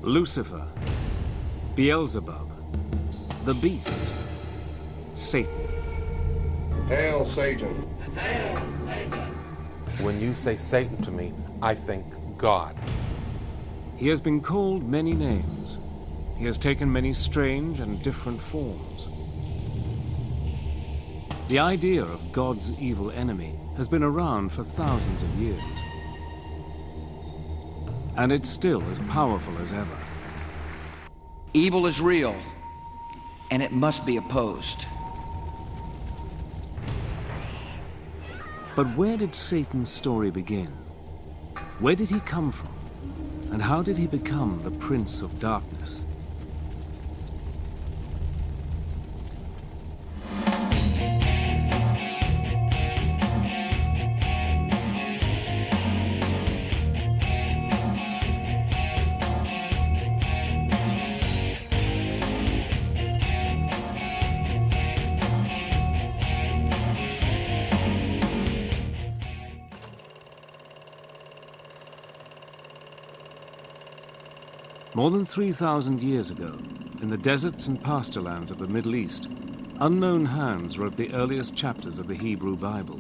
Lucifer, Beelzebub, the beast, Satan. Hail, Satan. When you say Satan to me, I think God. He has been called many names. He has taken many strange and different forms. The idea of God's evil enemy has been around for thousands of years. And it's still as powerful as ever. Evil is real, and it must be opposed. But where did Satan's story begin? Where did he come from? And how did he become the Prince of Darkness? More than 3,000 years ago, in the deserts and pasturelands of the Middle East, unknown hands wrote the earliest chapters of the Hebrew Bible.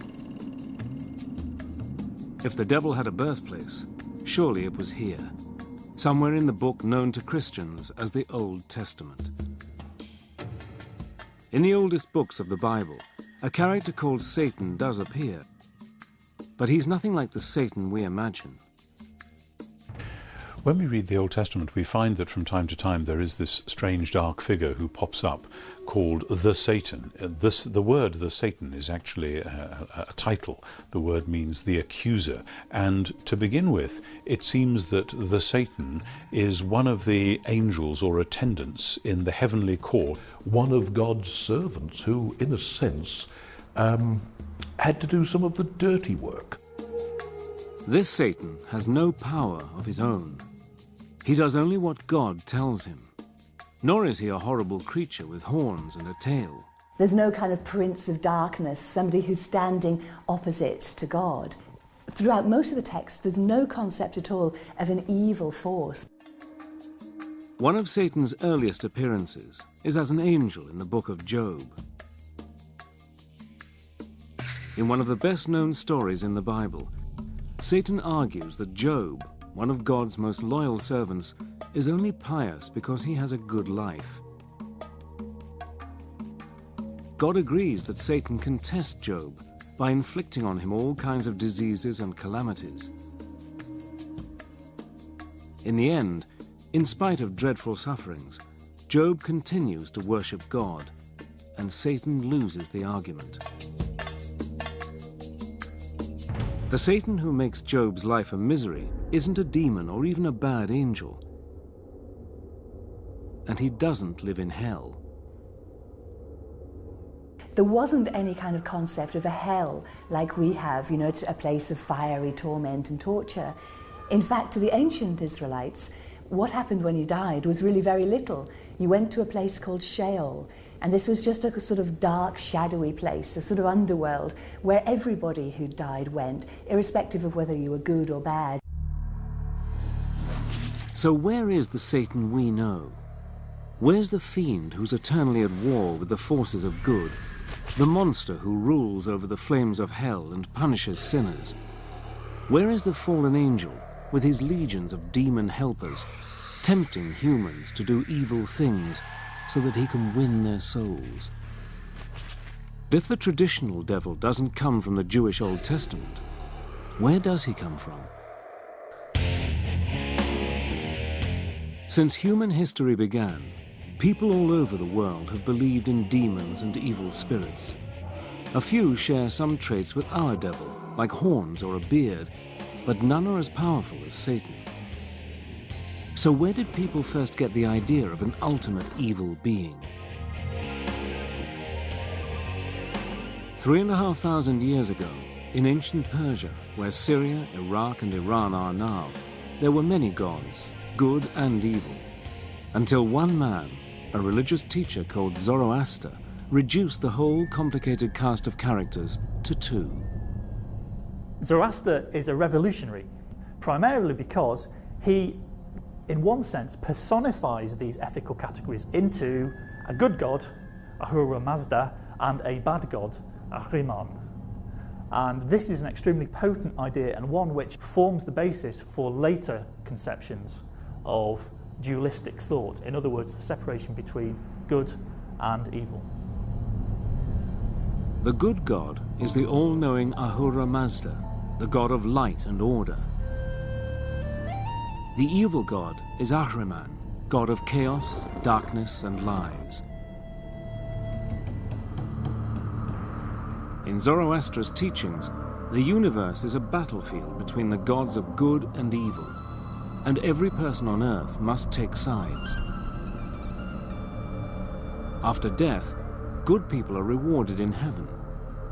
If the devil had a birthplace, surely it was here, somewhere in the book known to Christians as the Old Testament. In the oldest books of the Bible, a character called Satan does appear, but he's nothing like the Satan we imagine. When we read the Old Testament, we find that from time to time there is this strange dark figure who pops up called the Satan. The word the Satan is actually a title. The word means the accuser. And to begin with, it seems that the Satan is one of the angels or attendants in the heavenly court. One of God's servants who, in a sense, had to do some of the dirty work. This Satan has no power of his own. He does only what God tells him. Nor is he a horrible creature with horns and a tail. There's no kind of prince of darkness, somebody who's standing opposite to God. Throughout most of the text, there's no concept at all of an evil force. One of Satan's earliest appearances is as an angel in the book of Job. In one of the best-known stories in the Bible, Satan argues that Job, one of God's most loyal servants, is only pious because he has a good life. God agrees that Satan can test Job by inflicting on him all kinds of diseases and calamities. In the end, in spite of dreadful sufferings, Job continues to worship God, and Satan loses the argument. The Satan who makes Job's life a misery isn't a demon or even a bad angel. And he doesn't live in hell. There wasn't any kind of concept of a hell like we have, you know, a place of fiery torment and torture. In fact, to the ancient Israelites, what happened when you died was really very little. You went to a place called Sheol, and this was just a sort of dark, shadowy place, a sort of underworld, where everybody who died went, irrespective of whether you were good or bad. So where is the Satan we know? Where's the fiend who's eternally at war with the forces of good? The monster who rules over the flames of hell and punishes sinners? Where is the fallen angel with his legions of demon helpers, tempting humans to do evil things so that he can win their souls? If the traditional devil doesn't come from the Jewish Old Testament, where does he come from? Since human history began, people all over the world have believed in demons and evil spirits. A few share some traits with our devil, like horns or a beard, but none are as powerful as Satan. So where did people first get the idea of an ultimate evil being? 3,500 years ago, in ancient Persia, where Syria, Iraq, and Iran are now, there were many gods, good and evil, until one man, a religious teacher called Zoroaster, reduced the whole complicated cast of characters to two. Zoroaster is a revolutionary, primarily because he in one sense, personifies these ethical categories into a good god, Ahura Mazda, and a bad god, Ahriman. And this is an extremely potent idea, and one which forms the basis for later conceptions of dualistic thought. In other words, the separation between good and evil. The good god is the all-knowing Ahura Mazda, the god of light and order. The evil god is Ahriman, god of chaos, darkness, and lies. In Zoroastra's teachings, the universe is a battlefield between the gods of good and evil, and every person on earth must take sides. After death, good people are rewarded in heaven,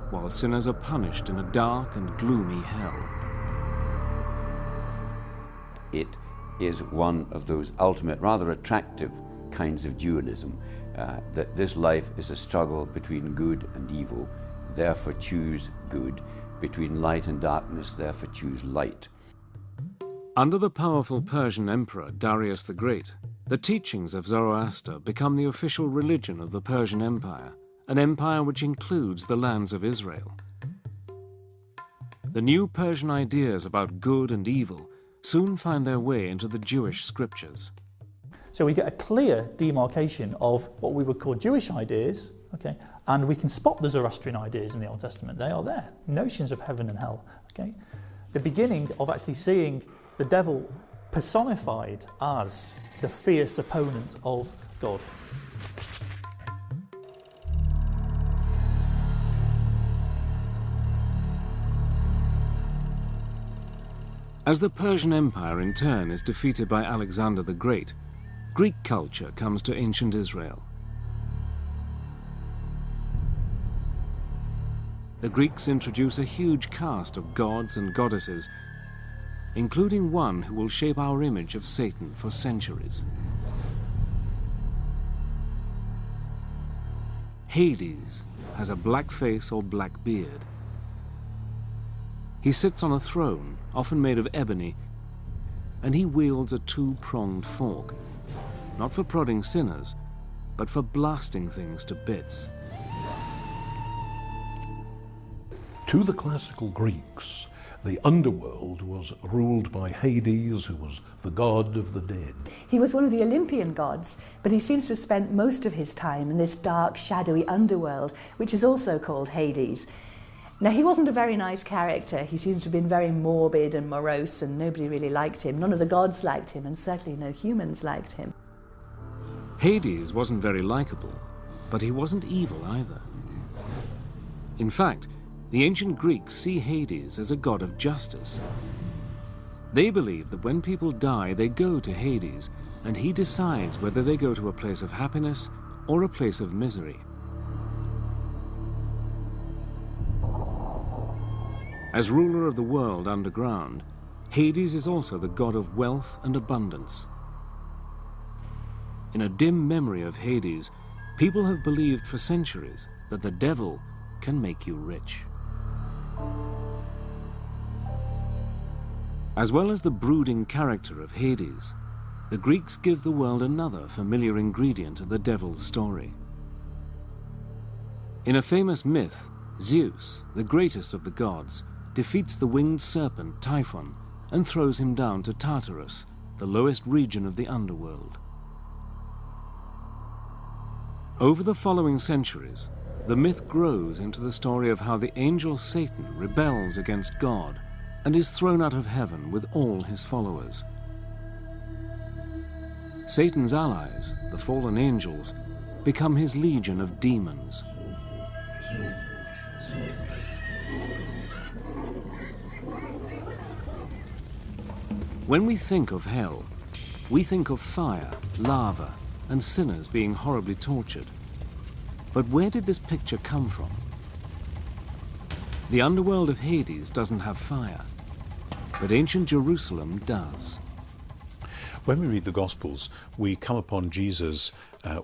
while sinners are punished in a dark and gloomy hell. It is one of those ultimate, rather attractive kinds of dualism, that this life is a struggle between good and evil, therefore choose good, between light and darkness, therefore choose light. Under the powerful Persian emperor Darius the Great, the teachings of Zoroaster become the official religion of the Persian Empire, an empire which includes the lands of Israel. The new Persian ideas about good and evil soon find their way into the Jewish scriptures. So we get a clear demarcation of what we would call Jewish ideas, okay, and we can spot the Zoroastrian ideas in the Old Testament. They are there, notions of heaven and hell. Okay, the beginning of actually seeing the devil personified as the fierce opponent of God. As the Persian Empire in turn is defeated by Alexander the Great, Greek culture comes to ancient Israel. The Greeks introduce a huge cast of gods and goddesses, including one who will shape our image of Satan for centuries. Hades has a black face or black beard. He sits on a throne, often made of ebony, and he wields a two-pronged fork, not for prodding sinners, but for blasting things to bits. To the classical Greeks, the underworld was ruled by Hades, who was the god of the dead. He was one of the Olympian gods, but he seems to have spent most of his time in this dark, shadowy underworld, which is also called Hades. Now, he wasn't a very nice character. He seems to have been very morbid and morose, and nobody really liked him. None of the gods liked him, and certainly no humans liked him. Hades wasn't very likable, but he wasn't evil either. In fact, the ancient Greeks see Hades as a god of justice. They believe that when people die, they go to Hades, and he decides whether they go to a place of happiness or a place of misery. As ruler of the world underground, Hades is also the god of wealth and abundance. In a dim memory of Hades, people have believed for centuries that the devil can make you rich. As well as the brooding character of Hades, the Greeks give the world another familiar ingredient of the devil's story. In a famous myth, Zeus, the greatest of the gods, defeats the winged serpent Typhon and throws him down to Tartarus, the lowest region of the underworld. Over the following centuries, the myth grows into the story of how the angel Satan rebels against God and is thrown out of heaven with all his followers. Satan's allies, the fallen angels, become his legion of demons. When we think of hell, we think of fire, lava, and sinners being horribly tortured. But where did this picture come from? The underworld of Hades doesn't have fire, but ancient Jerusalem does. When we read the Gospels, we come upon Jesus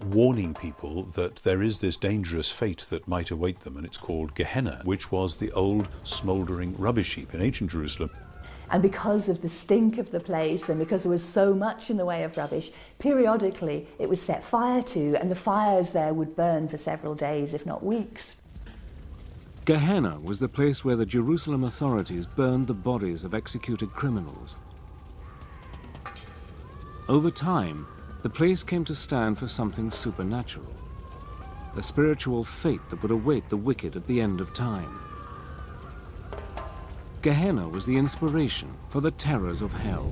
warning people that there is this dangerous fate that might await them, and it's called Gehenna, which was the old smouldering rubbish heap in ancient Jerusalem. And because of the stink of the place and because there was so much in the way of rubbish, periodically it was set fire to, and the fires there would burn for several days, if not weeks. Gehenna was the place where the Jerusalem authorities burned the bodies of executed criminals. Over time, the place came to stand for something supernatural, a spiritual fate that would await the wicked at the end of time. Gehenna was the inspiration for the terrors of hell.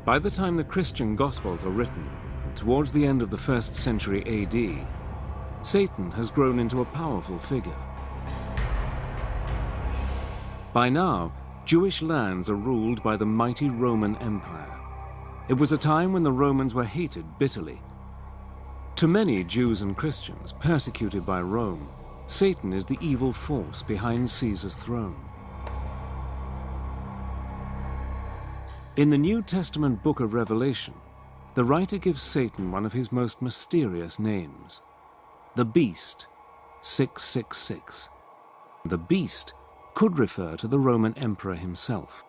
By the time the Christian Gospels are written, towards the end of the 1st century AD, Satan has grown into a powerful figure. By now, Jewish lands are ruled by the mighty Roman Empire. It was a time when the Romans were hated bitterly. To many Jews and Christians persecuted by Rome, Satan is the evil force behind Caesar's throne. In the New Testament book of Revelation, the writer gives Satan one of his most mysterious names, the Beast, 666. The Beast could refer to the Roman Emperor himself.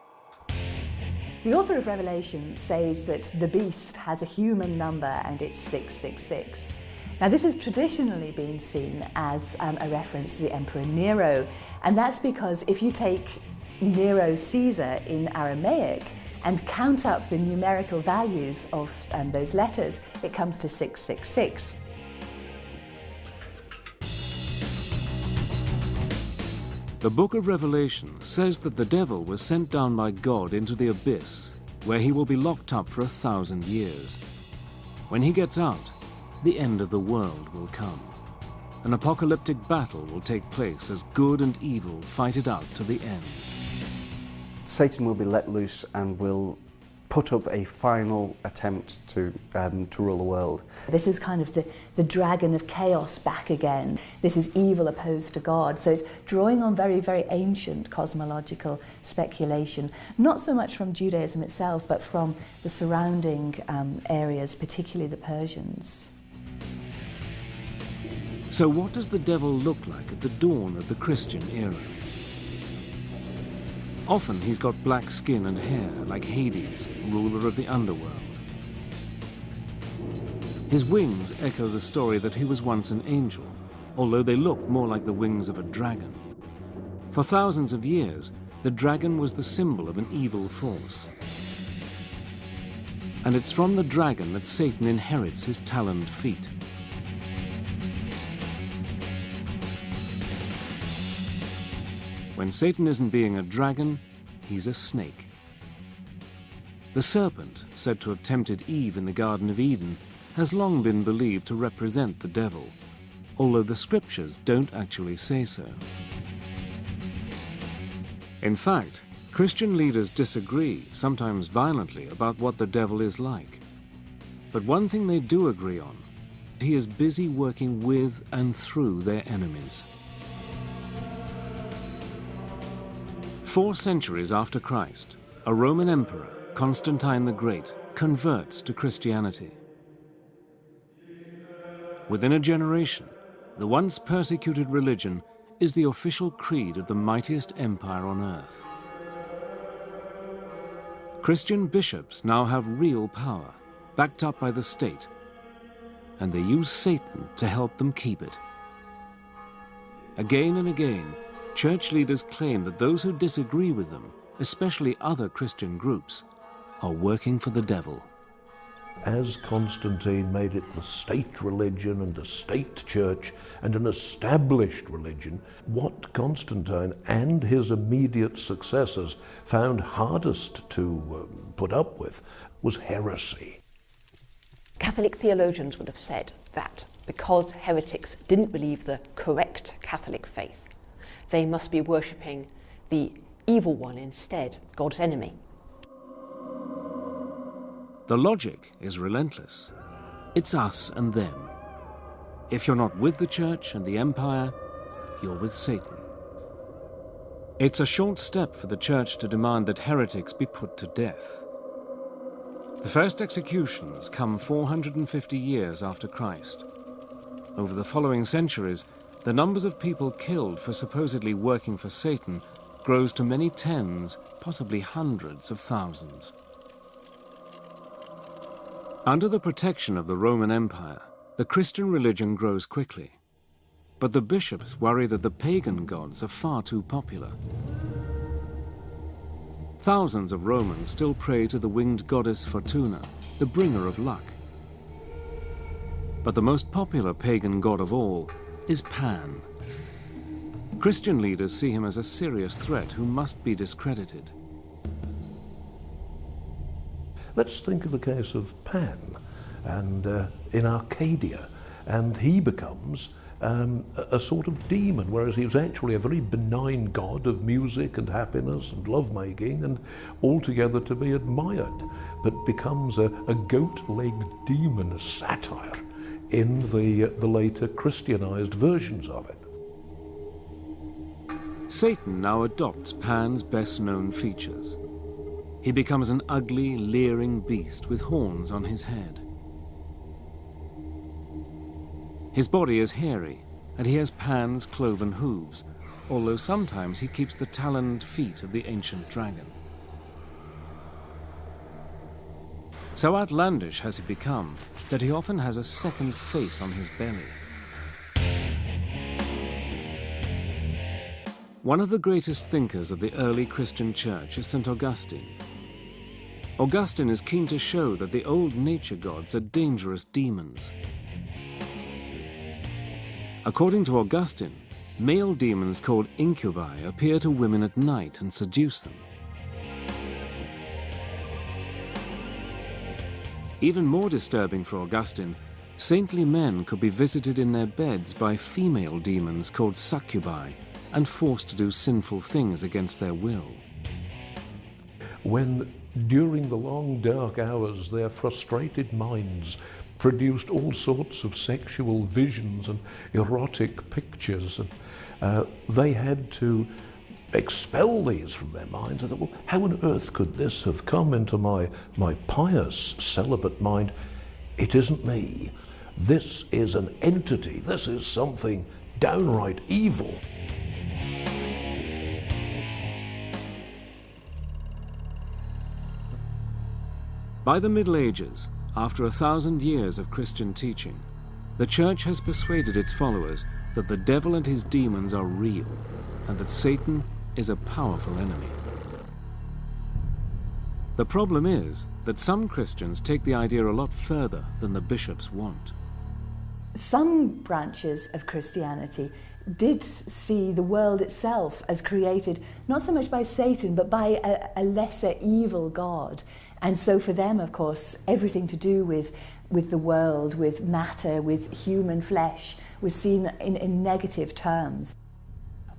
The author of Revelation says that the beast has a human number and it's 666. Now this has traditionally been seen as a reference to the Emperor Nero, and that's because if you take Nero Caesar in Aramaic and count up the numerical values of those letters, it comes to 666. The book of Revelation says that the devil was sent down by God into the abyss, where he will be locked up for 1,000 years. When he gets out, the end of the world will come. An apocalyptic battle will take place as good and evil fight it out to the end. Satan will be let loose and will put up a final attempt to rule the world. This is kind of the dragon of chaos back again. This is evil opposed to God. So it's drawing on very, very ancient cosmological speculation, not so much from Judaism itself, but from the surrounding areas, particularly the Persians. So what does the devil look like at the dawn of the Christian era? Often he's got black skin and hair, like Hades, ruler of the underworld. His wings echo the story that he was once an angel, although they look more like the wings of a dragon. For thousands of years, the dragon was the symbol of an evil force. And it's from the dragon that Satan inherits his taloned feet. When Satan isn't being a dragon, he's a snake. The serpent, said to have tempted Eve in the Garden of Eden, has long been believed to represent the devil, although the scriptures don't actually say so. In fact, Christian leaders disagree, sometimes violently, about what the devil is like. But one thing they do agree on: he is busy working with and through their enemies. 4 centuries after Christ, a Roman emperor, Constantine the Great, converts to Christianity. Within a generation, the once persecuted religion is the official creed of the mightiest empire on earth. Christian bishops now have real power, backed up by the state, and they use Satan to help them keep it. Again and again, church leaders claim that those who disagree with them, especially other Christian groups, are working for the devil. As Constantine made it the state religion and a state church and an established religion, what Constantine and his immediate successors found hardest to put up with was heresy. Catholic theologians would have said that because heretics didn't believe the correct Catholic faith, they must be worshipping the evil one instead, God's enemy. The logic is relentless. It's us and them. If you're not with the church and the empire, you're with Satan. It's a short step for the church to demand that heretics be put to death. The first executions come 450 years after Christ, Over the following centuries, the numbers of people killed for supposedly working for Satan grows to many tens, possibly hundreds of thousands. Under the protection of the Roman Empire, the Christian religion grows quickly. But the bishops worry that the pagan gods are far too popular. Thousands of Romans still pray to the winged goddess Fortuna, the bringer of luck. But the most popular pagan god of all is Pan. Christian leaders see him as a serious threat who must be discredited. Let's think of the case of Pan and in Arcadia, and he becomes a sort of demon, whereas he was actually a very benign god of music and happiness and lovemaking and altogether to be admired, but becomes a goat-legged demon, a satire, in the later Christianized versions of it. Satan now adopts Pan's best-known features. He becomes an ugly, leering beast with horns on his head. His body is hairy, and he has Pan's cloven hooves, although sometimes he keeps the taloned feet of the ancient dragon. So outlandish has he become that he often has a second face on his belly. One of the greatest thinkers of the early Christian church is St. Augustine. Augustine is keen to show that the old nature gods are dangerous demons. According to Augustine, male demons called incubi appear to women at night and seduce them. Even more disturbing for Augustine, saintly men could be visited in their beds by female demons called succubi and forced to do sinful things against their will. When, during the long dark hours, their frustrated minds produced all sorts of sexual visions and erotic pictures, and they had to expel these from their minds. I thought, well, how on earth could this have come into my pious celibate mind? It isn't me. This is an entity. This is something downright evil. By the Middle Ages, after 1,000 years of Christian teaching, the Church has persuaded its followers that the devil and his demons are real, and that Satan is a powerful enemy. The problem is that some Christians take the idea a lot further than the bishops want. Some branches of Christianity did see the world itself as created not so much by Satan but by a lesser evil god. And so for them, of course, everything to do with the world, with matter, with human flesh, was seen in negative terms.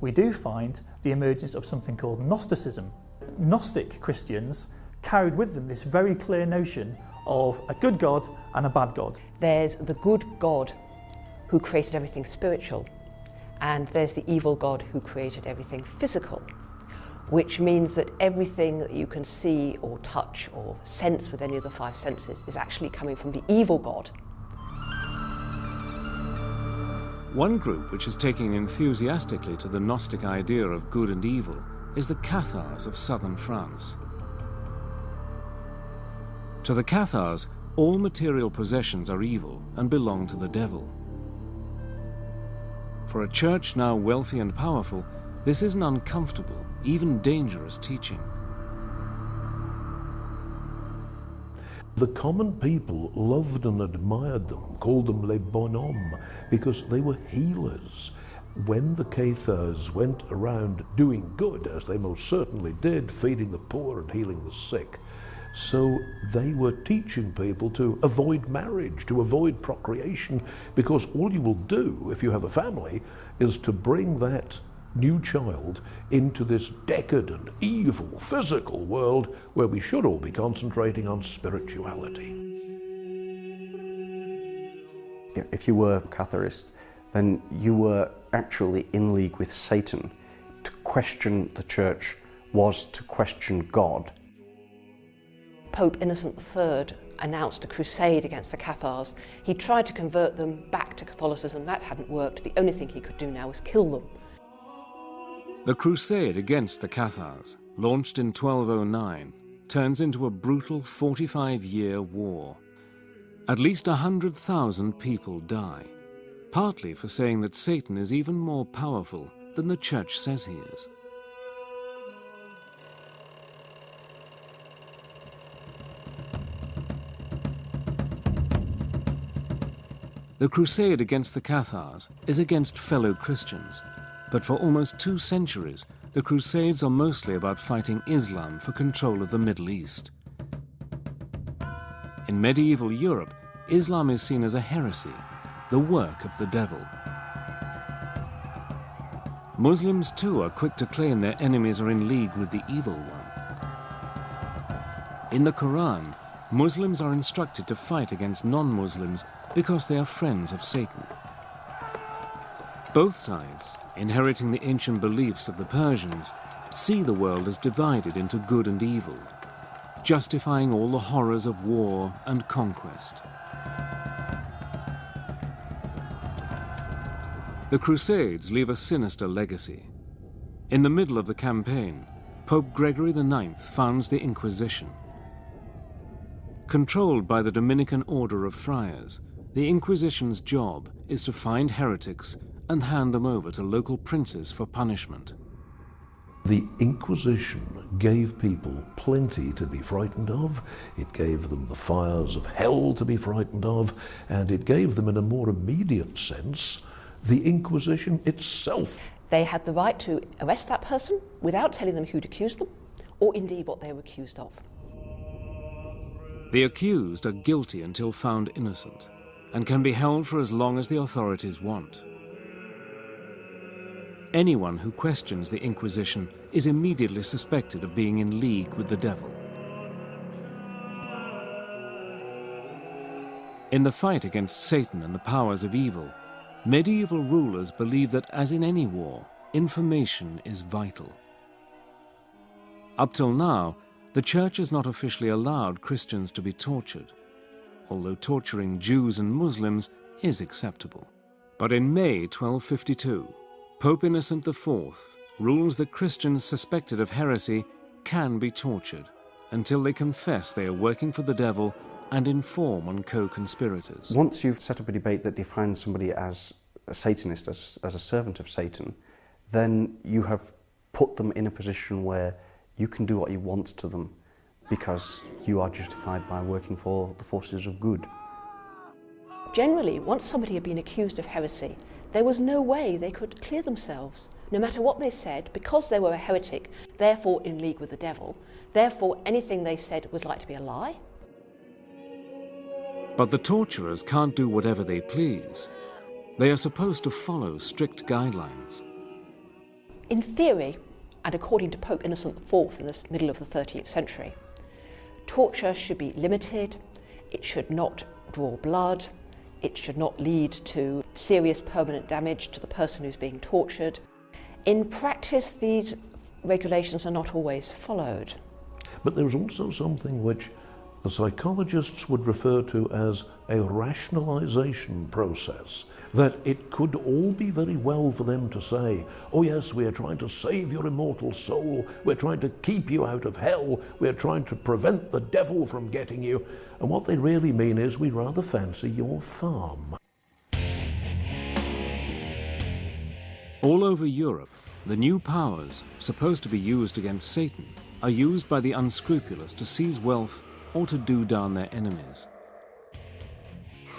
We do find the emergence of something called Gnosticism. Gnostic Christians carried with them this very clear notion of a good God and a bad God. There's the good God who created everything spiritual, and there's the evil God who created everything physical, which means that everything that you can see or touch or sense with any of the five senses is actually coming from the evil God. One group which is taking enthusiastically to the Gnostic idea of good and evil is the Cathars of southern France. To the Cathars, all material possessions are evil and belong to the devil. For a church now wealthy and powerful, this is an uncomfortable, even dangerous teaching. The common people loved and admired them, called them les bonhommes, because they were healers. When the Cathars went around doing good, as they most certainly did, feeding the poor and healing the sick, so they were teaching people to avoid marriage, to avoid procreation, because all you will do if you have a family is to bring that new child into this decadent, evil, physical world where we should all be concentrating on spirituality. If you were Catharist, then you were actually in league with Satan. To question the Church was to question God. Pope Innocent III announced a crusade against the Cathars. He tried to convert them back to Catholicism. That hadn't worked. The only thing he could do now was kill them. The crusade against the Cathars, launched in 1209, turns into a brutal 45-year war. At least 100,000 people die, partly for saying that Satan is even more powerful than the Church says he is. The crusade against the Cathars is against fellow Christians, but for almost 2 centuries, the Crusades are mostly about fighting Islam for control of the Middle East. In medieval Europe, Islam is seen as a heresy, the work of the devil. Muslims too are quick to claim their enemies are in league with the evil one. In the Quran, Muslims are instructed to fight against non-Muslims because they are friends of Satan. Both sides, inheriting the ancient beliefs of the Persians, see the world as divided into good and evil, justifying all the horrors of war and conquest. The Crusades leave a sinister legacy. In the middle of the campaign, Pope Gregory IX founds the Inquisition. Controlled by the Dominican Order of Friars, the Inquisition's job is to find heretics and hand them over to local princes for punishment. The Inquisition gave people plenty to be frightened of. It gave them the fires of hell to be frightened of, and it gave them, in a more immediate sense, the Inquisition itself. They had the right to arrest that person without telling them who'd accused them, or indeed what they were accused of. The accused are guilty until found innocent, and can be held for as long as the authorities want. Anyone who questions the Inquisition is immediately suspected of being in league with the devil. In the fight against Satan and the powers of evil, medieval rulers believed that, as in any war, information is vital. Up till now, the Church has not officially allowed Christians to be tortured, although torturing Jews and Muslims is acceptable. But in May 1252, Pope Innocent IV rules that Christians suspected of heresy can be tortured until they confess they are working for the devil and inform on co-conspirators. Once you've set up a debate that defines somebody as a Satanist, as a servant of Satan, then you have put them in a position where you can do what you want to them because you are justified by working for the forces of good. Generally, once somebody had been accused of heresy, there was no way they could clear themselves. No matter what they said, because they were a heretic, therefore in league with the devil, therefore anything they said was like to be a lie. But the torturers can't do whatever they please. They are supposed to follow strict guidelines. In theory, and according to Pope Innocent IV in the middle of the 13th century, torture should be limited, it should not draw blood, it should not lead to serious permanent damage to the person who's being tortured. In practice, these regulations are not always followed. But there's also something which the psychologists would refer to as a rationalization process, that it could all be very well for them to say, oh yes, we are trying to save your immortal soul, we're trying to keep you out of hell, we're trying to prevent the devil from getting you, and what they really mean is we rather fancy your farm. All over Europe, the new powers, supposed to be used against Satan, are used by the unscrupulous to seize wealth or to do down their enemies.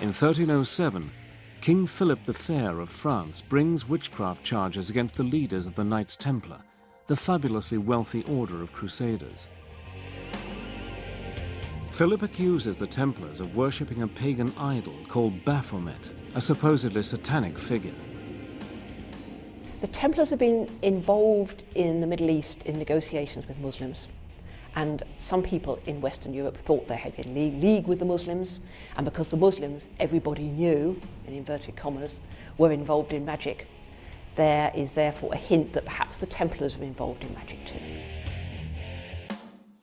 In 1307, King Philip the Fair of France brings witchcraft charges against the leaders of the Knights Templar, the fabulously wealthy order of crusaders. Philip accuses the Templars of worshipping a pagan idol called Baphomet, a supposedly satanic figure. The Templars have been involved in the Middle East in negotiations with Muslims, and some people in Western Europe thought they had been in league with the Muslims, and because the Muslims, everybody knew, in inverted commas, were involved in magic, there is therefore a hint that perhaps the Templars were involved in magic too.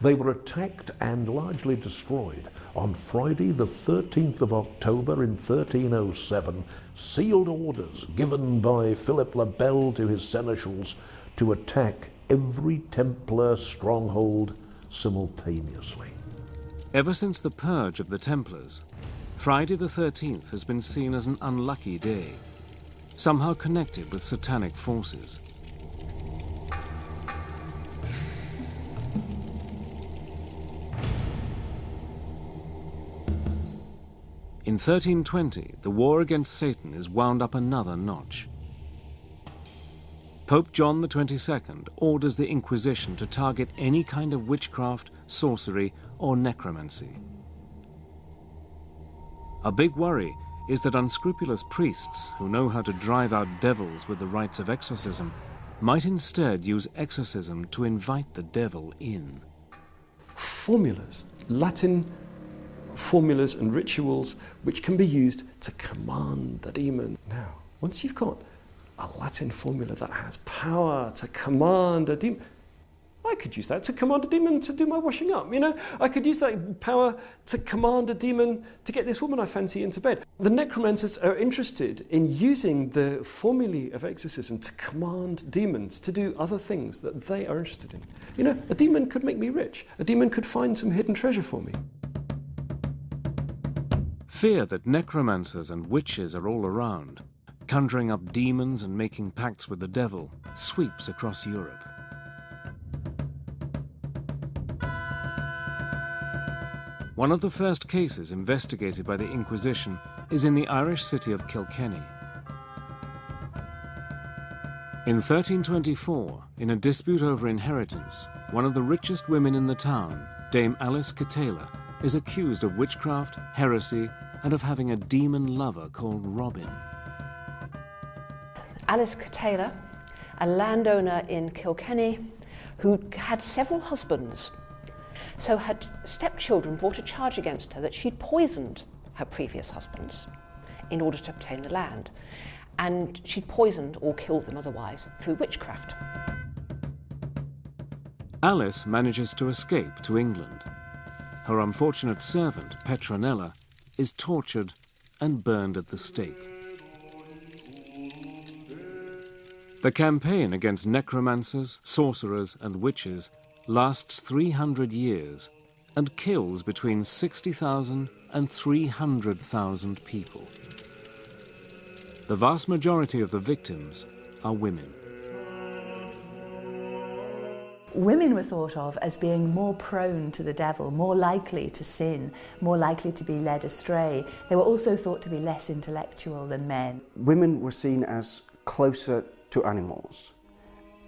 They were attacked and largely destroyed on Friday the 13th of October in 1307, sealed orders given by Philip le Bel to his seneschals to attack every Templar stronghold simultaneously. Ever since the purge of the Templars, Friday the 13th has been seen as an unlucky day, somehow connected with satanic forces. In 1320, the war against Satan is wound up another notch. Pope John XXII orders the Inquisition to target any kind of witchcraft, sorcery, or necromancy. A big worry is that unscrupulous priests who know how to drive out devils with the rites of exorcism might instead use exorcism to invite the devil in. Formulas, Latin formulas and rituals which can be used to command the demon. Now, once you've got a Latin formula that has power to command a demon, I could use that to command a demon to do my washing up, you know? I could use that power to command a demon to get this woman I fancy into bed. The necromancers are interested in using the formulae of exorcism to command demons to do other things that they are interested in. You know, a demon could make me rich. A demon could find some hidden treasure for me. Fear that necromancers and witches are all around, conjuring up demons and making pacts with the devil, sweeps across Europe. One of the first cases investigated by the Inquisition is in the Irish city of Kilkenny. In 1324, in a dispute over inheritance, one of the richest women in the town, Dame Alice Catala, is accused of witchcraft, heresy, and of having a demon lover called Robin. Alice Catala, a landowner in Kilkenny who had several husbands, so her stepchildren brought a charge against her that she'd poisoned her previous husbands in order to obtain the land, and she'd poisoned or killed them otherwise through witchcraft. Alice manages to escape to England. Her unfortunate servant, Petronella, is tortured and burned at the stake. The campaign against necromancers, sorcerers, and witches lasts 300 years and kills between 60,000 and 300,000 people. The vast majority of the victims are women. Women were thought of as being more prone to the devil, more likely to sin, more likely to be led astray. They were also thought to be less intellectual than men. Women were seen as closer to animals.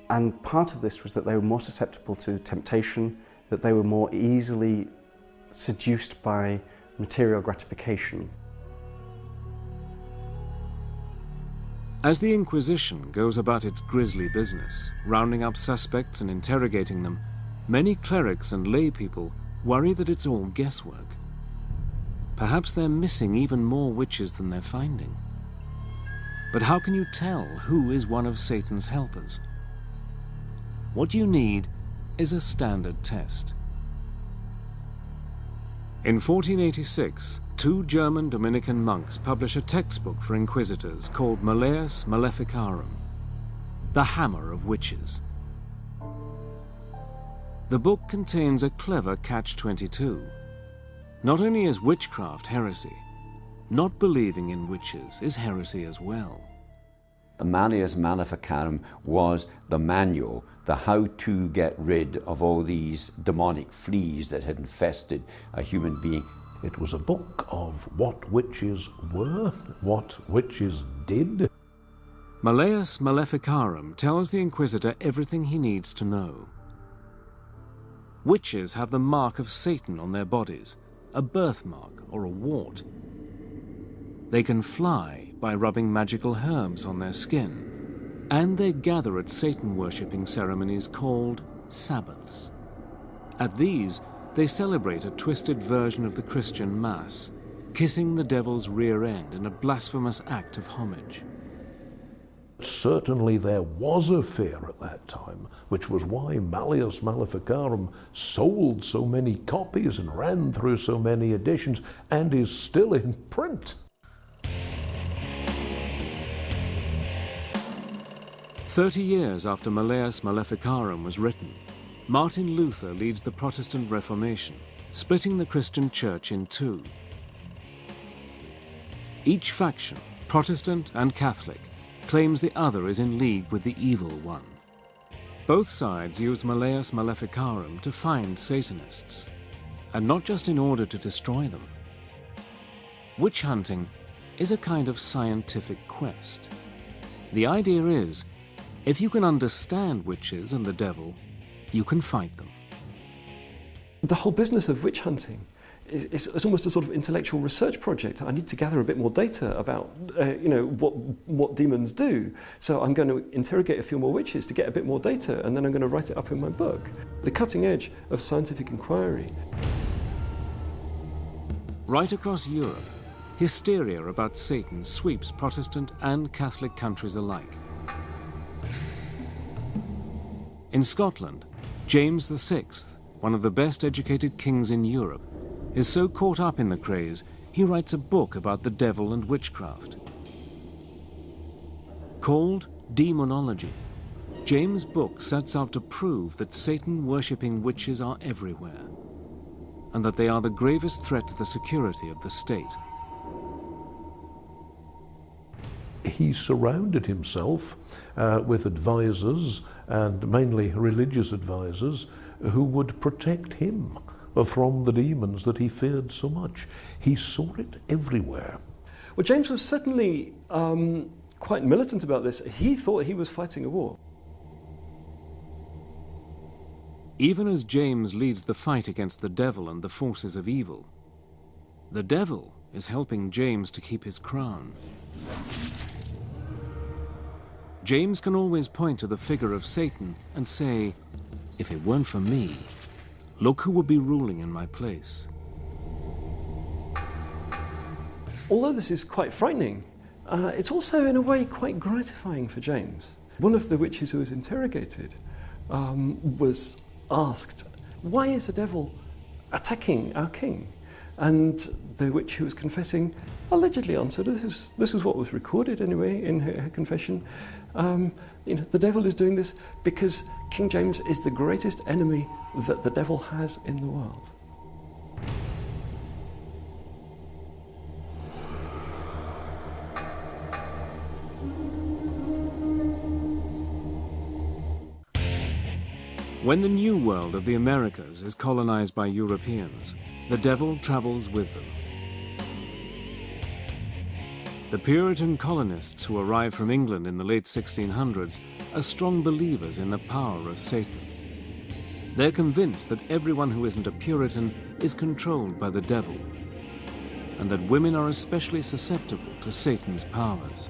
And part of this was that they were more susceptible to temptation, that they were more easily seduced by material gratification. As the Inquisition goes about its grisly business, rounding up suspects and interrogating them, many clerics and lay people worry that it's all guesswork. Perhaps they're missing even more witches than they're finding. But how can you tell who is one of Satan's helpers? What you need is a standard test. In 1486, two German Dominican monks publish a textbook for inquisitors called Malleus Maleficarum, the Hammer of Witches. The book contains a clever catch-22. Not only is witchcraft heresy, not believing in witches is heresy as well. The Malleus Maleficarum was the manual, the how to get rid of all these demonic fleas that had infested a human being. It was a book of what witches were, what witches did. Malleus Maleficarum tells the Inquisitor everything he needs to know. Witches have the mark of Satan on their bodies, a birthmark or a wart. They can fly by rubbing magical herbs on their skin, and they gather at Satan-worshipping ceremonies called Sabbaths. At these, they celebrate a twisted version of the Christian Mass, kissing the devil's rear end in a blasphemous act of homage. Certainly there was a fear at that time, which was why Malleus Maleficarum sold so many copies and ran through so many editions and is still in print. 30 years after Malleus Maleficarum was written, Martin Luther leads the Protestant Reformation, splitting the Christian Church in two. Each faction, Protestant and Catholic, claims the other is in league with the evil one. Both sides use Malleus Maleficarum to find Satanists, and not just in order to destroy them. Witch hunting is a kind of scientific quest. The idea is, if you can understand witches and the devil, you can fight them. The whole business of witch hunting is almost a sort of intellectual research project. I need to gather a bit more data about, what demons do. So I'm going to interrogate a few more witches to get a bit more data, and then I'm going to write it up in my book. The cutting edge of scientific inquiry. Right across Europe, hysteria about Satan sweeps Protestant and Catholic countries alike. In Scotland, James VI, one of the best educated kings in Europe, is so caught up in the craze, he writes a book about the devil and witchcraft. Called Demonology, James' book sets out to prove that Satan-worshipping witches are everywhere, and that they are the gravest threat to the security of the state. He surrounded himself with advisors, and mainly religious advisors, who would protect him from the demons that he feared so much. He saw it everywhere. Well, James was certainly quite militant about this. He thought he was fighting a war. Even as James leads the fight against the devil and the forces of evil, the devil is helping James to keep his crown. James can always point to the figure of Satan and say, if it weren't for me, look who would be ruling in my place. Although this is quite frightening, it's also in a way quite gratifying for James. One of the witches who was interrogated was asked, why is the devil attacking our king? And the witch who was confessing allegedly answered, this was what was recorded anyway in her confession, the devil is doing this because King James is the greatest enemy that the devil has in the world. When the New World of the Americas is colonized by Europeans, the devil travels with them. The Puritan colonists who arrived from England in the late 1600s are strong believers in the power of Satan. They're convinced that everyone who isn't a Puritan is controlled by the devil, and that women are especially susceptible to Satan's powers.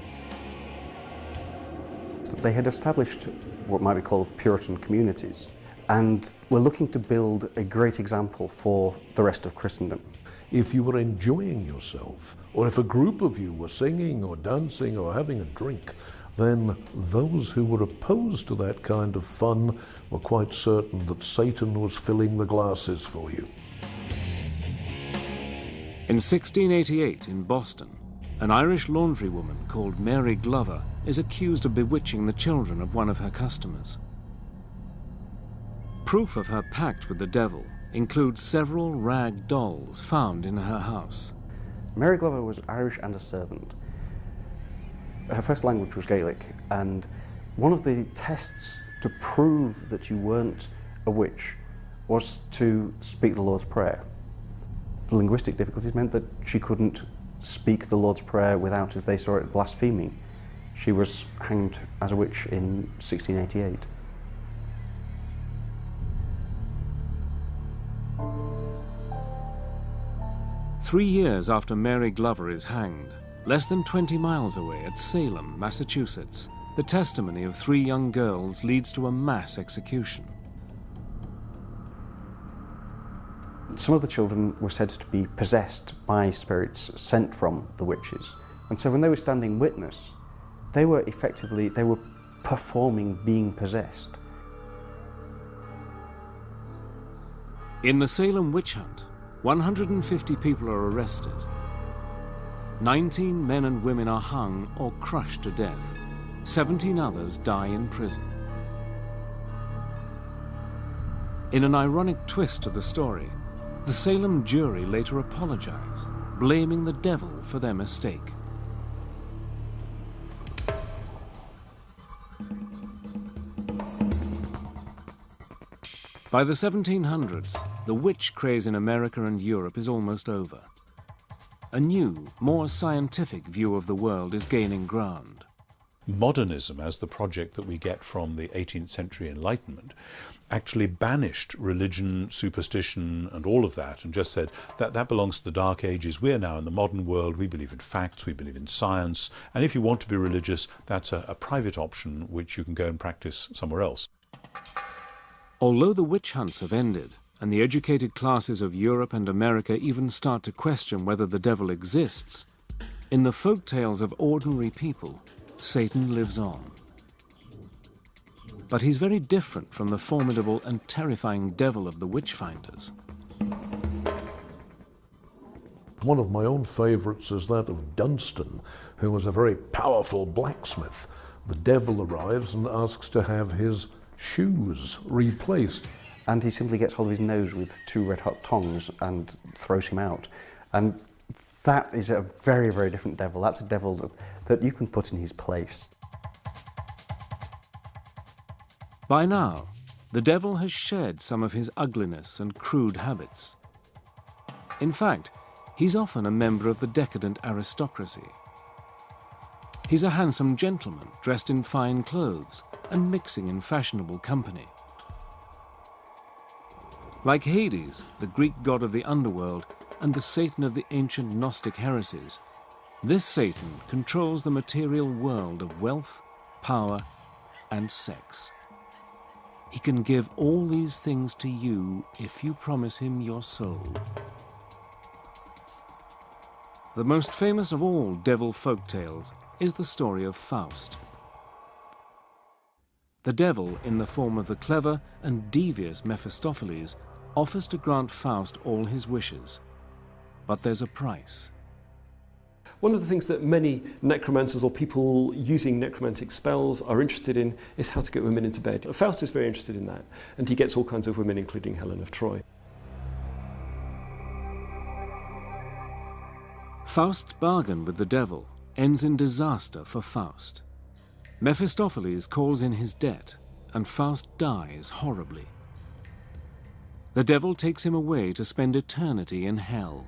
They had established what might be called Puritan communities, and were looking to build a great example for the rest of Christendom. If you were enjoying yourself, or if a group of you were singing or dancing or having a drink, then those who were opposed to that kind of fun were quite certain that Satan was filling the glasses for you. In 1688 in Boston, an Irish laundrywoman called Mary Glover is accused of bewitching the children of one of her customers. Proof of her pact with the devil includes several rag dolls found in her house. Mary Glover was Irish and a servant. Her first language was Gaelic, and one of the tests to prove that you weren't a witch was to speak the Lord's Prayer. The linguistic difficulties meant that she couldn't speak the Lord's Prayer without, as they saw it, blaspheming. She was hanged as a witch in 1688. Three years after Mary Glover is hanged, less than 20 miles away at Salem, Massachusetts, the testimony of 3 young girls leads to a mass execution. Some of the children were said to be possessed by spirits sent from the witches. And so when they were standing witness, They were performing being possessed. In the Salem witch hunt, 150 people are arrested. 19 men and women are hung or crushed to death. 17 others die in prison. In an ironic twist to the story, the Salem jury later apologized, blaming the devil for their mistake. By the 1700s, the witch craze in America and Europe is almost over. A new, more scientific view of the world is gaining ground. Modernism, as the project that we get from the 18th century Enlightenment, actually banished religion, superstition, and all of that, and just said that that belongs to the Dark Ages. We're now in the modern world. We believe in facts, we believe in science, and if you want to be religious, that's a private option which you can go and practice somewhere else. Although the witch hunts have ended, and the educated classes of Europe and America even start to question whether the devil exists, in the folk tales of ordinary people, Satan lives on. But he's very different from the formidable and terrifying devil of the witch-finders. One of my own favourites is that of Dunstan, who was a very powerful blacksmith. The devil arrives and asks to have his shoes replaced. And he simply gets hold of his nose with 2 red-hot tongs and throws him out. And that is a very, very different devil. That's a devil that you can put in his place. By now, the devil has shed some of his ugliness and crude habits. In fact, he's often a member of the decadent aristocracy. He's a handsome gentleman dressed in fine clothes and mixing in fashionable company. Like Hades, the Greek god of the underworld, and the Satan of the ancient Gnostic heresies, this Satan controls the material world of wealth, power, and sex. He can give all these things to you if you promise him your soul. The most famous of all devil folk tales is the story of Faust. The devil, in the form of the clever and devious Mephistopheles, offers to grant Faust all his wishes. But there's a price. One of the things that many necromancers or people using necromantic spells are interested in is how to get women into bed. Faust is very interested in that, and he gets all kinds of women, including Helen of Troy. Faust's bargain with the devil ends in disaster for Faust. Mephistopheles calls in his debt, and Faust dies horribly. The devil takes him away to spend eternity in hell.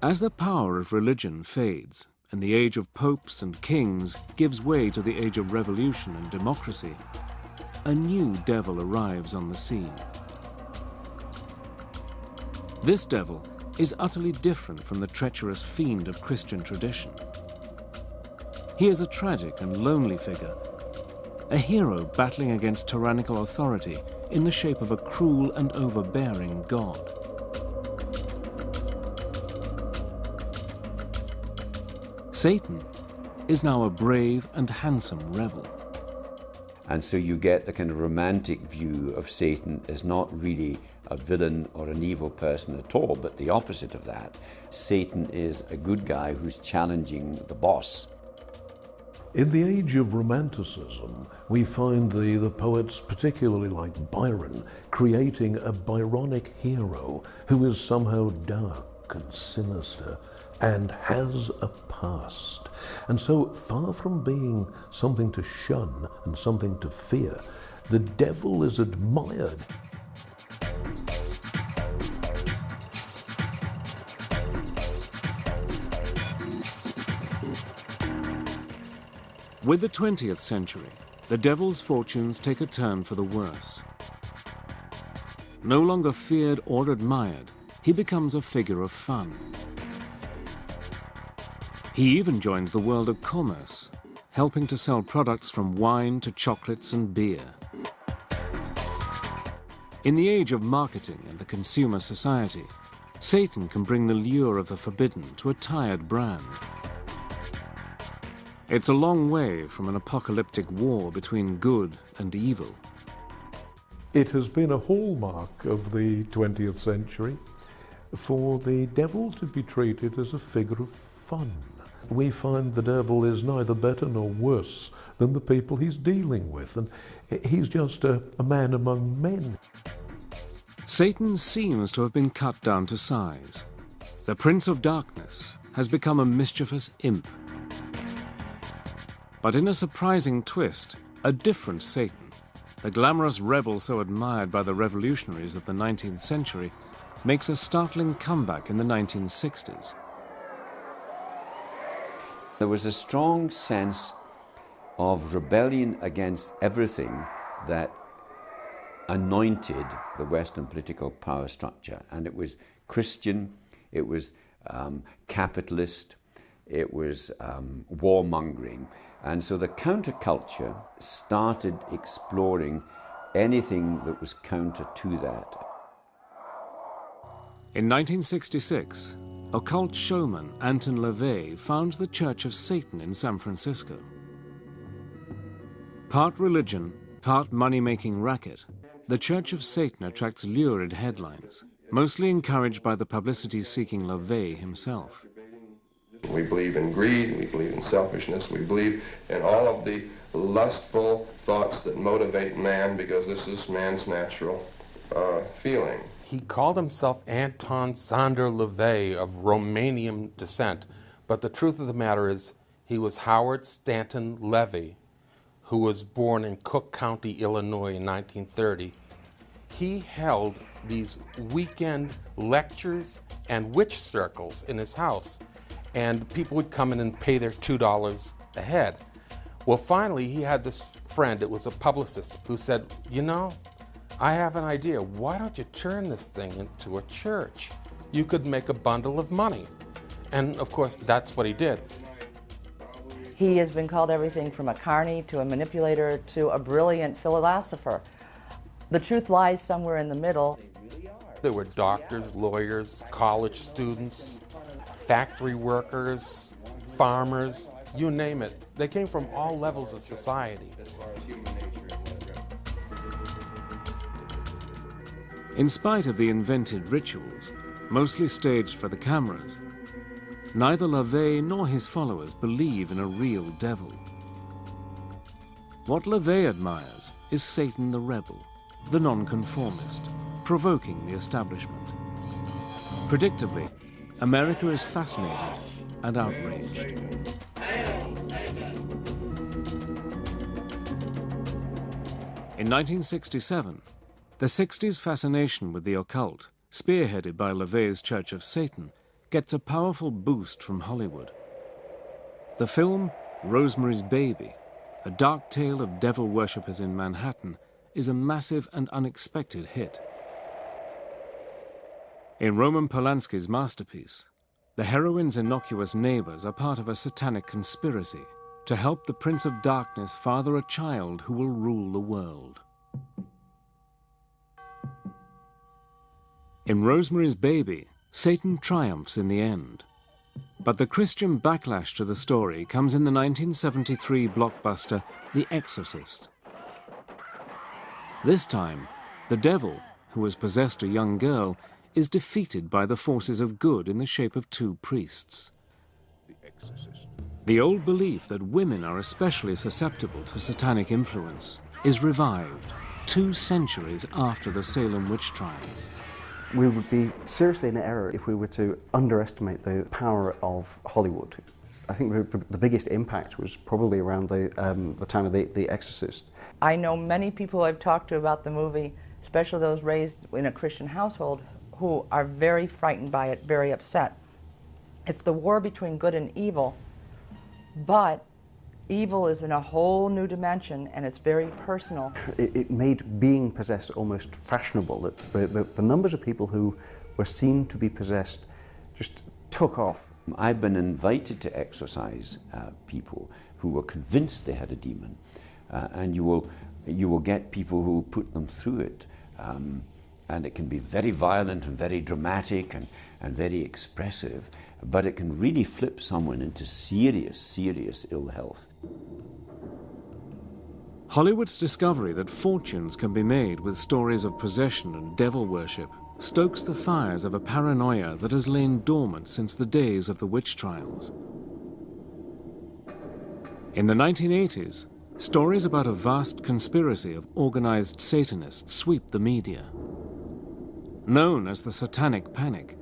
As the power of religion fades, and the age of popes and kings gives way to the age of revolution and democracy, a new devil arrives on the scene. This devil is utterly different from the treacherous fiend of Christian tradition. He is a tragic and lonely figure, a hero battling against tyrannical authority in the shape of a cruel and overbearing god. Satan is now a brave and handsome rebel. And so you get the kind of romantic view of Satan as not really a villain or an evil person at all, but the opposite of that. Satan is a good guy who's challenging the boss. In the age of Romanticism, we find the poets, particularly like Byron, creating a Byronic hero who is somehow dark and sinister and has a past. And so, far from being something to shun and something to fear, the devil is admired. With the 20th century, the devil's fortunes take a turn for the worse. No longer feared or admired, he becomes a figure of fun. He even joins the world of commerce, helping to sell products from wine to chocolates and beer. In the age of marketing and the consumer society, Satan can bring the lure of the forbidden to a tired brand. It's a long way from an apocalyptic war between good and evil. It has been a hallmark of the 20th century for the devil to be treated as a figure of fun. We find the devil is neither better nor worse than the people he's dealing with, and he's just a man among men. Satan seems to have been cut down to size. The Prince of Darkness has become a mischievous imp. But in a surprising twist, a different Satan, the glamorous rebel so admired by the revolutionaries of the 19th century, makes a startling comeback in the 1960s. There was a strong sense of rebellion against everything that anointed the Western political power structure. And it was Christian, it was capitalist, it was warmongering. And so the counterculture started exploring anything that was counter to that. In 1966, occult showman Anton LaVey founds the Church of Satan in San Francisco. Part religion, part money-making racket, the Church of Satan attracts lurid headlines, mostly encouraged by the publicity-seeking LaVey himself. We believe in greed, we believe in selfishness, we believe in all of the lustful thoughts that motivate man, because this is man's natural feeling. He called himself Anton Sander LaVey of Romanian descent, but the truth of the matter is he was Howard Stanton Levy, who was born in Cook County, Illinois in 1930. He held these weekend lectures and witch circles in his house, and people would come in and pay their $2 a head. Well, finally, he had this friend, it was a publicist, who said, you know, I have an idea. Why don't you turn this thing into a church? You could make a bundle of money. And of course, that's what he did. He has been called everything from a carny to a manipulator to a brilliant philosopher. The truth lies somewhere in the middle. There were doctors, lawyers, college students, factory workers, farmers, you name it. They came from all levels of society. In spite of the invented rituals, mostly staged for the cameras, neither LaVey nor his followers believe in a real devil. What LaVey admires is Satan the rebel, the nonconformist, provoking the establishment. Predictably, America is fascinated and outraged. In 1967, the 60s fascination with the occult, spearheaded by LaVey's Church of Satan, gets a powerful boost from Hollywood. The film Rosemary's Baby, a dark tale of devil worshippers in Manhattan, is a massive and unexpected hit. In Roman Polanski's masterpiece, the heroine's innocuous neighbors are part of a satanic conspiracy to help the Prince of Darkness father a child who will rule the world. In Rosemary's Baby, Satan triumphs in the end. But the Christian backlash to the story comes in the 1973 blockbuster The Exorcist. This time, the devil, who has possessed a young girl, is defeated by the forces of good in the shape of two priests. The old belief that women are especially susceptible to satanic influence is revived 2 centuries after the Salem witch trials. We would be seriously in error if we were to underestimate the power of Hollywood. I think the biggest impact was probably around the time of The Exorcist. I know many people I've talked to about the movie, especially those raised in a Christian household, who are very frightened by it, very upset. It's the war between good and evil, but evil is in a whole new dimension, and it's very personal. It made being possessed almost fashionable. The numbers of people who were seen to be possessed just took off. I've been invited to exorcise people who were convinced they had a demon, and you will get people who put them through it. and it can be very violent and very dramatic and very expressive, but it can really flip someone into serious, serious ill health. Hollywood's discovery that fortunes can be made with stories of possession and devil worship stokes the fires of a paranoia that has lain dormant since the days of the witch trials. In the 1980s, stories about a vast conspiracy of organized Satanists sweep the media. Known as the Satanic Panic,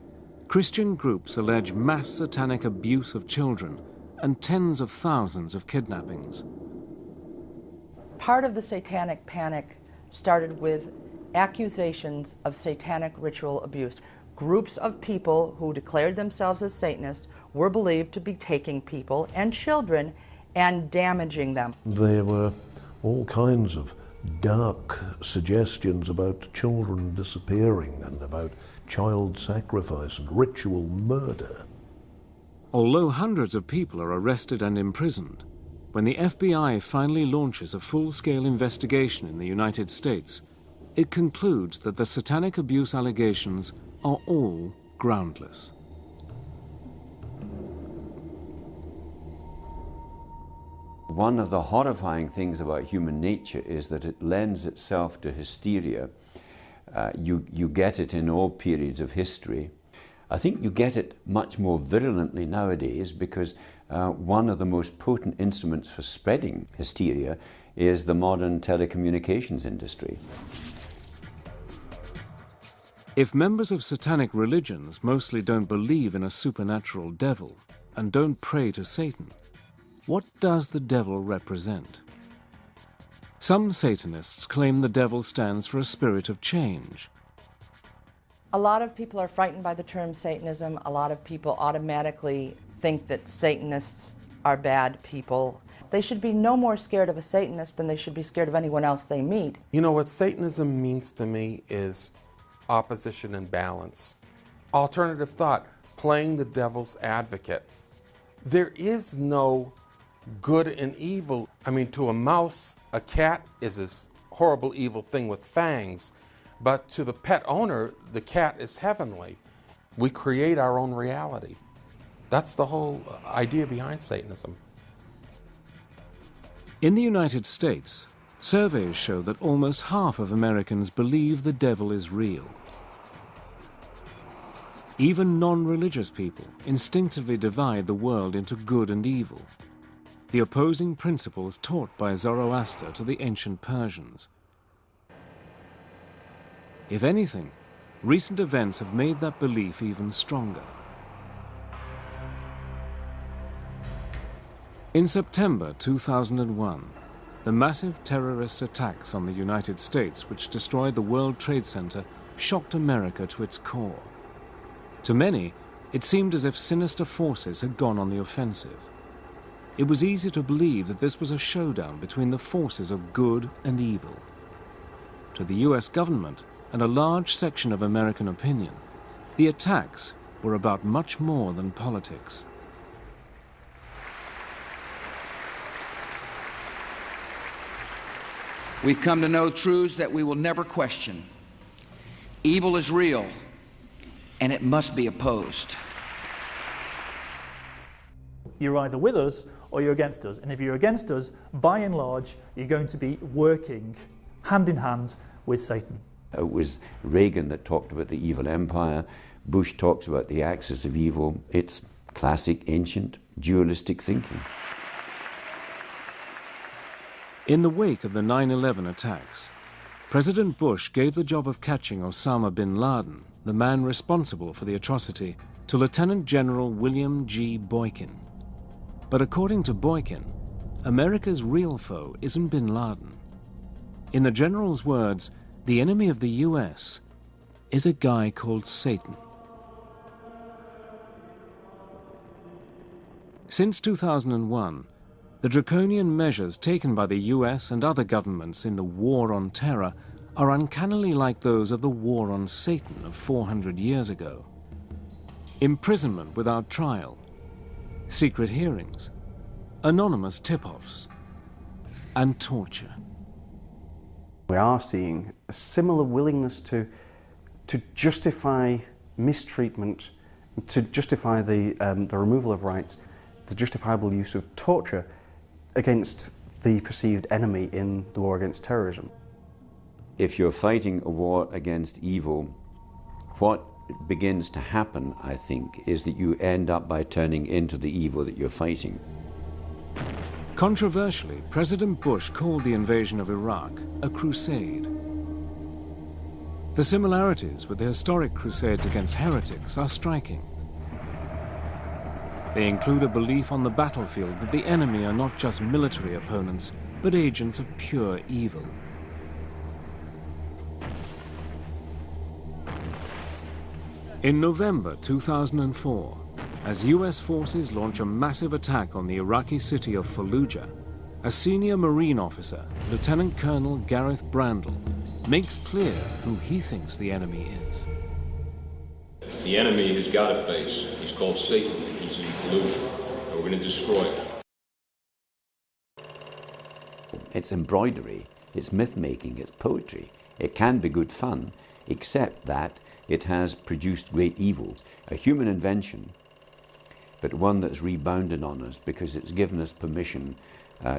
Christian groups allege mass satanic abuse of children and tens of thousands of kidnappings. Part of the Satanic Panic started with accusations of satanic ritual abuse. Groups of people who declared themselves as Satanists were believed to be taking people and children and damaging them. There were all kinds of dark suggestions about children disappearing and about child sacrifice and ritual murder. Although hundreds of people are arrested and imprisoned, when the FBI finally launches a full-scale investigation in the United States, it concludes that the satanic abuse allegations are all groundless. One of the horrifying things about human nature is that it lends itself to hysteria. You get it in all periods of history. I think you get it much more virulently nowadays because one of the most potent instruments for spreading hysteria is the modern telecommunications industry. If members of satanic religions mostly don't believe in a supernatural devil and don't pray to Satan, what does the devil represent? Some Satanists claim the devil stands for a spirit of change. A lot of people are frightened by the term Satanism. A lot of people automatically think that Satanists are bad people. They should be no more scared of a Satanist than they should be scared of anyone else they meet. You know, what Satanism means to me is opposition and balance. Alternative thought, playing the devil's advocate. There is no good and evil. I mean, to a mouse, a cat is this horrible evil thing with fangs, but to the pet owner, the cat is heavenly. We create our own reality. That's the whole idea behind Satanism. In the United States, surveys show that almost half of Americans believe the devil is real. Even non-religious people instinctively divide the world into good and evil, the opposing principles taught by Zoroaster to the ancient Persians. If anything, recent events have made that belief even stronger. In September 2001, the massive terrorist attacks on the United States which destroyed the World Trade Center shocked America to its core. To many, it seemed as if sinister forces had gone on the offensive. It was easy to believe that this was a showdown between the forces of good and evil. To the US government and a large section of American opinion, the attacks were about much more than politics. We've come to know truths that we will never question. Evil is real, and it must be opposed. You're either with us or you're against us. And if you're against us, by and large, you're going to be working hand in hand with Satan. It was Reagan that talked about the evil empire. Bush talks about the axis of evil. It's classic, ancient, dualistic thinking. In the wake of the 9/11 attacks, President Bush gave the job of catching Osama bin Laden, the man responsible for the atrocity, to Lieutenant General William G. Boykin. But according to Boykin, America's real foe isn't bin Laden. In the general's words, the enemy of the US is a guy called Satan. Since 2001, the draconian measures taken by the US and other governments in the war on terror are uncannily like those of the war on Satan of 400 years ago. Imprisonment without trial, secret hearings, anonymous tip-offs, and torture. We are seeing a similar willingness to to justify mistreatment, to justify the removal of rights, the justifiable use of torture against the perceived enemy in the war against terrorism. If you're fighting a war against evil, what begins to happen, I think, is that you end up by turning into the evil that you're fighting. Controversially, President Bush called the invasion of Iraq a crusade. The similarities with the historic crusades against heretics are striking. They include a belief on the battlefield that the enemy are not just military opponents, but agents of pure evil. In November 2004, as US forces launch a massive attack on the Iraqi city of Fallujah, a senior Marine officer, Lieutenant Colonel Gareth Brandle, makes clear who he thinks the enemy is. The enemy has got a face. He's called Satan. He's in Fallujah, and we're going to destroy him. It's embroidery, it's myth-making, it's poetry. It can be good fun, except that it has produced great evils. A human invention, but one that's rebounded on us because it's given us permission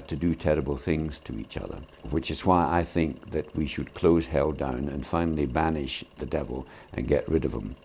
to do terrible things to each other, which is why I think that we should close hell down and finally banish the devil and get rid of him.